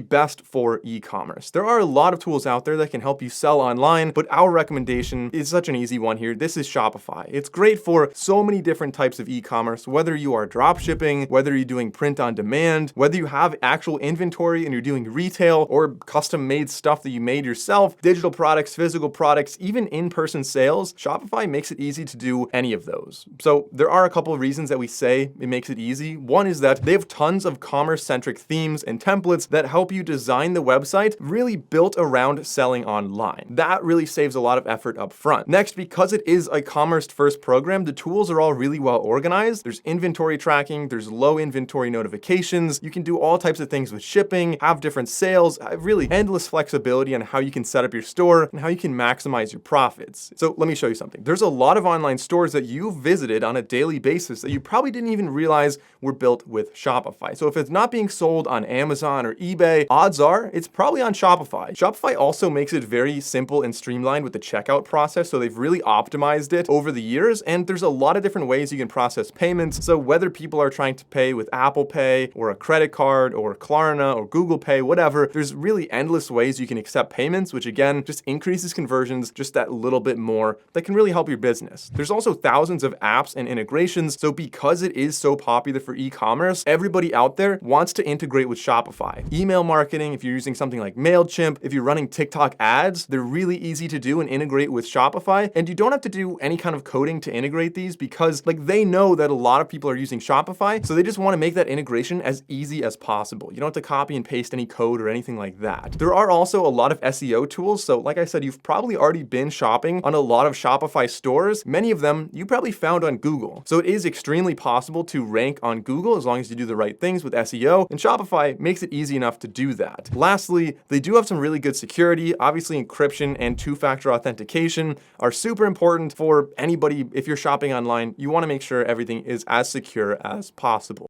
best for e-commerce. There are a lot of tools out there that can help you sell online, but our recommendation is such an easy one here. This is Shopify. It's great for so many different types of e-commerce, whether you are drop shipping, whether you're doing print on demand, whether you have actual inventory and you're doing retail or custom made stuff that you made yourself, digital products, physical products, even in-person sales. Shopify makes it easy to do any of those. So there are a couple of reasons that we say it makes it easy. One is that they have tons of commerce-centric themes and templates that help you design the website really built around selling online. That really saves a lot of effort up front. Next, because it is a commerce-first program, the tools are all really well organized. There's inventory tracking, there's low inventory notifications. You can do all types of things with shipping, have different sales, really endless flexibility on how you can set up your store and how you can maximize your profits. So let me show you something. There's a lot of online stores that you've visited on a daily basis that you probably didn't even realize were built with Shopify. So if it's not being sold on Amazon or eBay, odds are it's probably on Shopify. Shopify also makes it very simple and streamlined with the checkout process. So they've really optimized it over the years. And there's a lot of different ways you can process payments. So whether people are trying to pay with Apple Pay or a credit card or Klarna or Google Pay, whatever, there's really endless ways you can accept payments, which again, just increases conversions just that little bit more. That can really help your business. There's also thousands of apps and integrations. So because it is so popular for e-commerce, everybody out there wants to integrate with Shopify. Email marketing, if you're using something like MailChimp, if you're running TikTok ads, they're really easy to do and integrate with Shopify. And you don't have to do any kind of coding to integrate these because they know that a lot of people are using Shopify. So they just want to make that integration as easy as possible. You don't have to copy and paste any code or anything like that. There are also a lot of SEO tools. So like I said, you've probably already been shopping on a lot of Shopify stores. Many of them you probably found on Google. So it is extremely possible to rank on Google as long as you do the right things with SEO, and Shopify makes it easy enough to do that. Lastly, they do have some really good security. Obviously, encryption and two-factor authentication are super important for anybody. If you're shopping online, you want to make sure everything is as secure as possible.